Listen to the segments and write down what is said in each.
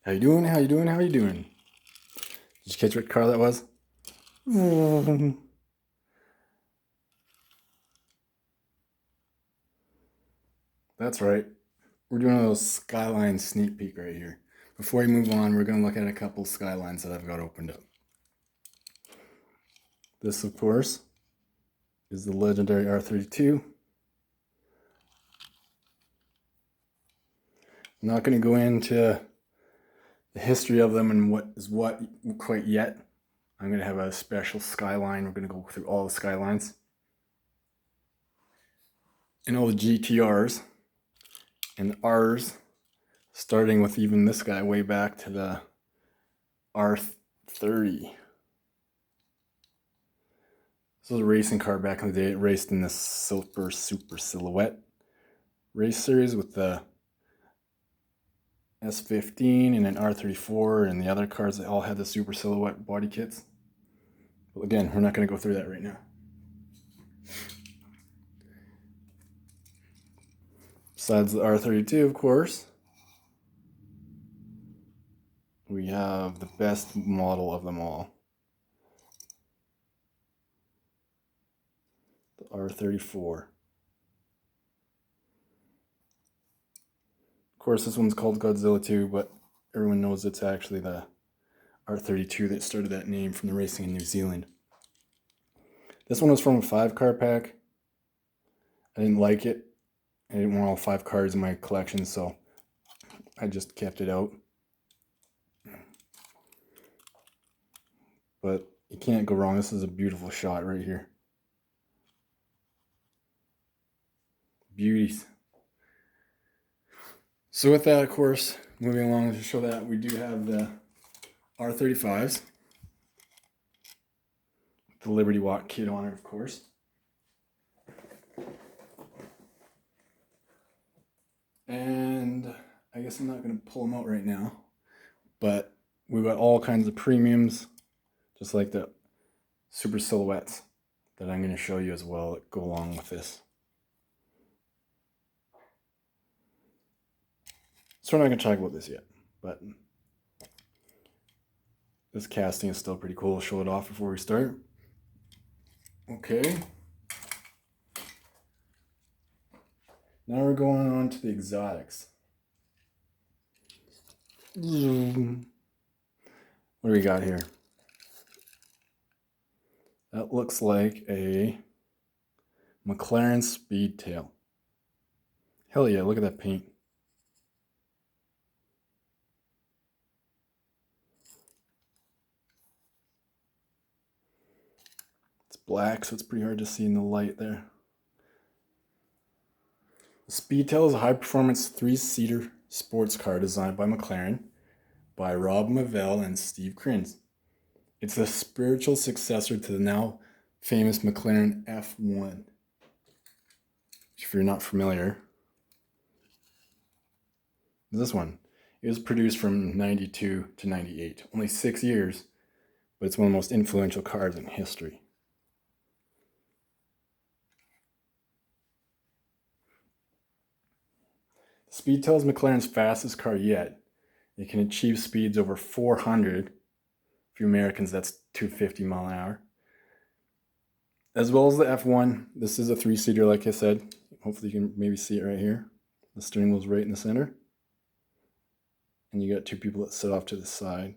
How you doing? How you doing? How you doing? Did you catch what car that was? That's right. We're doing a little Skyline sneak peek right here. Before we move on, we're going to look at a couple Skylines that I've got opened up. This, of course, is the legendary R32. I'm not going to go into the history of them and what is what quite yet. I'm going to have a special Skyline. We're going to go through all the Skylines and all the GTRs and the Rs, starting with even this guy way back to the R30. This was a racing car back in the day. It raced in the Silver Super Silhouette race series with the S15 and an R34 and the other cars that all had the Super Silhouette body kits. But again, we're not going to go through that right now. Besides the R32, of course, we have the best model of them all, the R34. Of course, this one's called Godzilla 2, but everyone knows it's actually the R32 that started that name from the racing in New Zealand. This one was from a 5-car pack. I didn't like it. I didn't want all 5 cars in my collection, so I just kept it out. But you can't go wrong. This is a beautiful shot right here. Beauties. So with that, of course, moving along to show that we do have the R35s. The Liberty Walk kit on it, of course. And I guess I'm not going to pull them out right now, but we've got all kinds of premiums, just like the Super Silhouettes that I'm going to show you as well that go along with this. So we're not going to talk about this yet, but this casting is still pretty cool. I'll show it off before we start. Okay. Now we're going on to the exotics. What do we got here? That looks like a McLaren Speedtail. Hell yeah, look at that paint. It's black, so it's pretty hard to see in the light there. The Speedtail is a high-performance 3-seater sports car designed by McLaren by Rob Mavell and Steve Krins. It's a spiritual successor to the now famous McLaren F1. If you're not familiar, this one. It was produced from 92 to 98, only 6 years, but it's one of the most influential cars in history. The Speedtail is McLaren's fastest car yet. It can achieve speeds over 400. For you Americans, that's 250 mile an hour. As well as the F1, this is a 3-seater, like I said. Hopefully you can maybe see it right here. The steering wheel's right in the center. And you got 2 people that sit off to the side.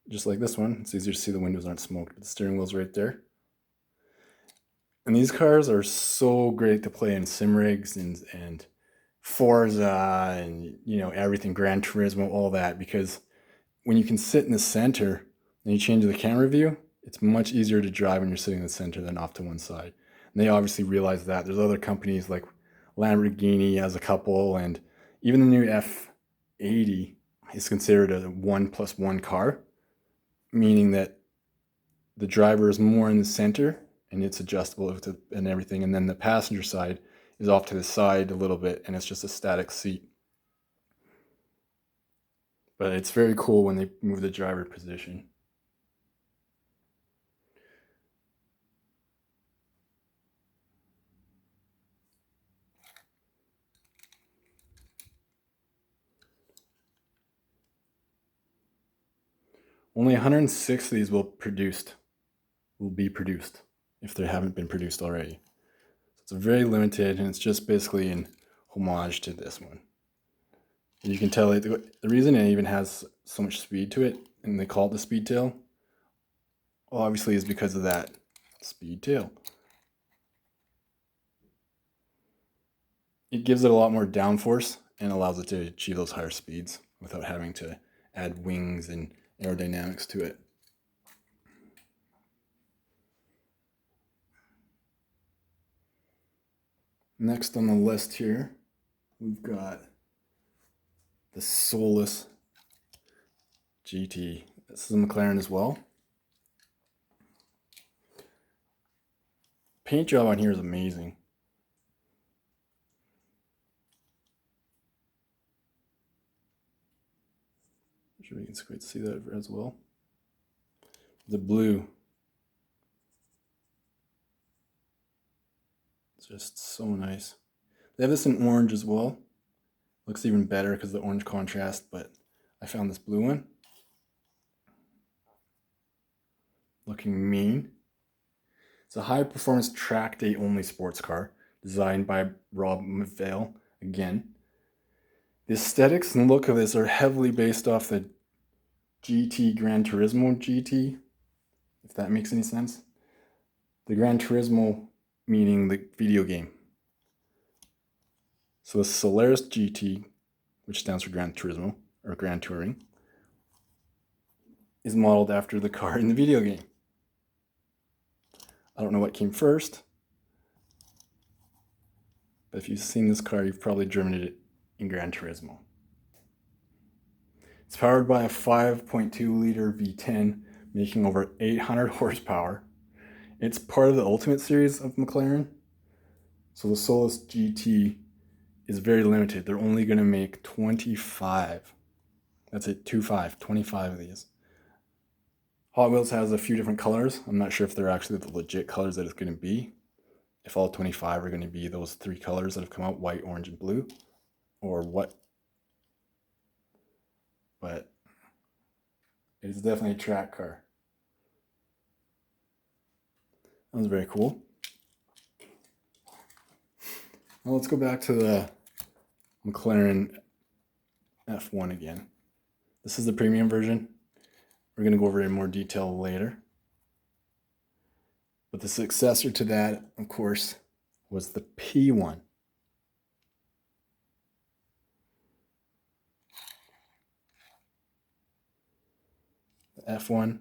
Just like this one, it's easier to see the windows aren't smoked, but the steering wheel's right there. And these cars are so great to play in sim rigs and Forza and everything, Gran Turismo, all that, because when you can sit in the center and you change the camera view, it's much easier to drive when you're sitting in the center than off to one side. And they obviously realize that. There's other companies like Lamborghini has a couple, and even the new F80 is considered a 1+1 car, meaning that the driver is more in the center and it's adjustable and everything, and then the passenger side is off to the side a little bit and it's just a static seat. But it's very cool when they move the driver position. Only 106 of these will be produced if they haven't been produced already. So it's very limited, and it's just basically an homage to this one. And you can tell the reason it even has so much speed to it, and they call it the Speedtail, well, obviously is because of that Speedtail. It gives it a lot more downforce and allows it to achieve those higher speeds without having to add wings and aerodynamics to it. Next on the list here, we've got the Solus GT. This is a McLaren as well. Paint job on here is amazing. I'm sure we can see that as well. The blue, it's just so nice. They have this in orange as well. Looks even better because of the orange contrast, but I found this blue one. Looking mean. It's a high performance track day only sports car designed by Rob McPhail again. The aesthetics and look of this are heavily based off the GT Gran Turismo GT, if that makes any sense. The Gran Turismo meaning the video game. So the Solaris GT, which stands for Gran Turismo, or Gran Touring, is modeled after the car in the video game. I don't know what came first, but if you've seen this car, you've probably driven it in Gran Turismo. It's powered by a 5.2 liter V10, making over 800 horsepower. It's part of the Ultimate series of McLaren. So the Solus GT is very limited. They're only going to make 25. That's it, 25 of these. Hot Wheels has a few different colors. I'm not sure if they're actually the legit colors that it's going to be. If all 25 are going to be those 3 colors that have come out, white, orange, and blue, or what. But it's definitely a track car. That was very cool. Now let's go back to the McLaren F1 again. This is the premium version. We're going to go over it in more detail later. But the successor to that, of course, was the P1. The F1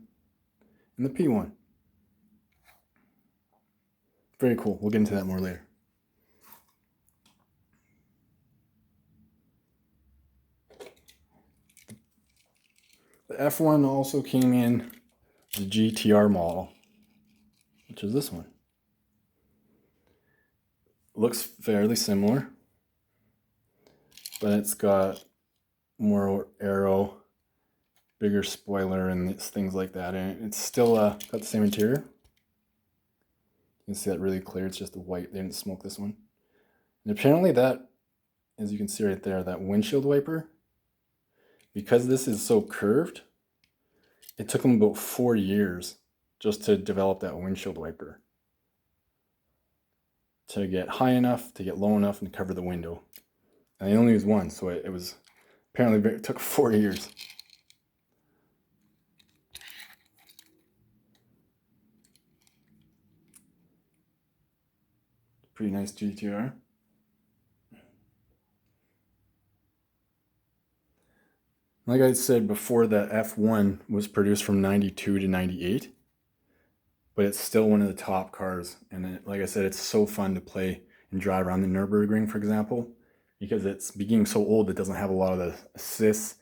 and the P1. Very cool. We'll get into that more later. The F1 also came in the GTR model, which is this one. Looks fairly similar, but it's got more aero, bigger spoiler, and things like that. And it's still got the same interior. You can see that really clear. It's just the white. They didn't smoke this one. And apparently that, as you can see right there, that windshield wiper, because this is so curved, it took them about 4 years just to develop that windshield wiper. To get high enough, to get low enough, and to cover the window. And they only used one, so it was apparently it took 4 years. Pretty nice GTR. Like I said before, the F1 was produced from 92 to 98, but it's still one of the top cars. And like I said, it's so fun to play and drive around the Nürburgring, for example, because it's being so old, it doesn't have a lot of the assists.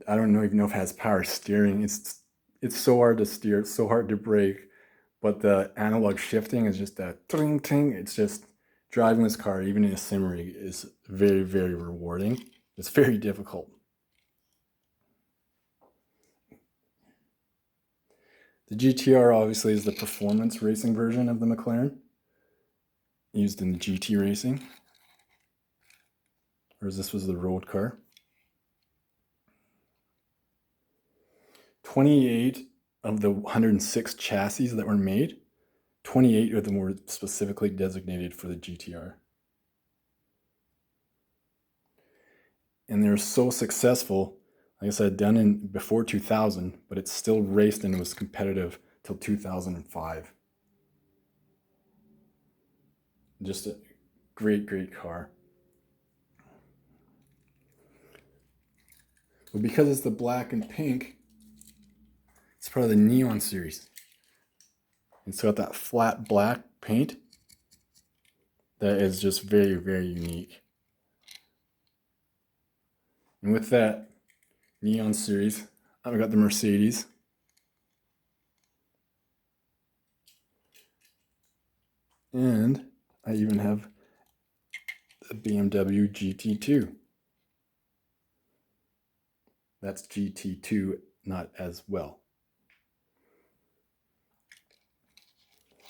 I don't even know if it has power steering. It's so hard to steer, it's so hard to brake, but the analog shifting is just that ting ting. It's just driving this car, even in a sim rig, is very, very rewarding. It's very difficult. The GTR obviously is the performance racing version of the McLaren, used in the GT racing, whereas this was the road car. 28 of the 106 chassis that were made, 28 of them were specifically designated for the GTR. And they're so successful, like I said, done in before 2000, but it still raced and was competitive till 2005. Just a great, great car. But because it's the black and pink, it's part of the Neon series. It's got that flat black paint that is just very, very unique. And with that Neon series, I've got the Mercedes. And I even have the BMW GT2. That's GT2, not as well.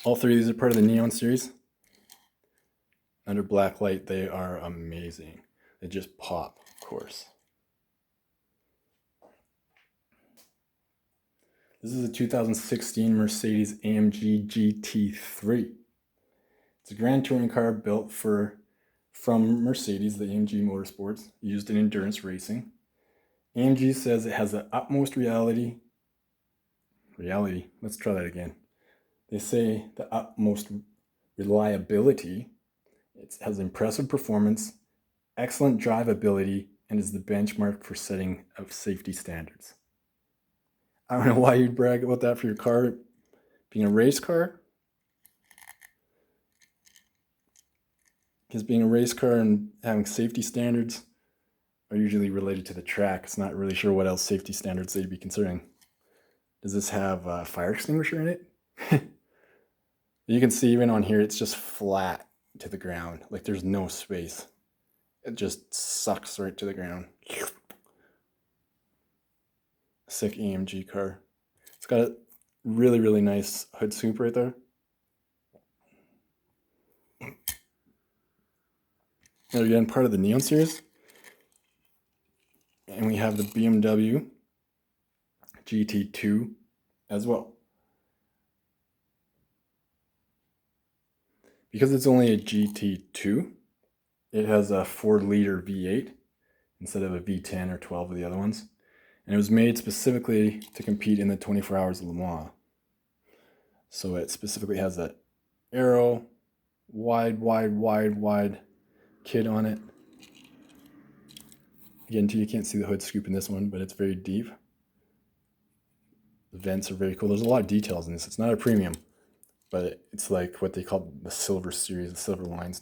All three of these are part of the Neon series. Under black light, they are amazing. They just pop, of course. This is a 2016 Mercedes AMG GT3. It's a Grand Touring car built from Mercedes, the AMG Motorsports, used in endurance racing. AMG says it has the utmost reality, let's try that again. They say the utmost reliability, it has impressive performance, excellent drivability, and is the benchmark for setting of safety standards. I don't know why you'd brag about that for your car being a race car. Because being a race car and having safety standards are usually related to the track. It's not really sure what else safety standards they'd be considering. Does this have a fire extinguisher in it? You can see even on here, it's just flat to the ground. Like there's no space. It just sucks right to the ground. Sick AMG car. It's got a really, really nice hood scoop right there. And again, part of the Neon series. And we have the BMW GT2 as well. Because it's only a GT2, it has a 4-liter V8 instead of a V10 or 12 of the other ones. And it was made specifically to compete in the 24 Hours of Le Mans. So it specifically has that arrow, wide kit on it. Again, you can't see the hood scoop in this one, but it's very deep. The vents are very cool. There's a lot of details in this. It's not a premium, but it's like what they call the silver series, the silver lines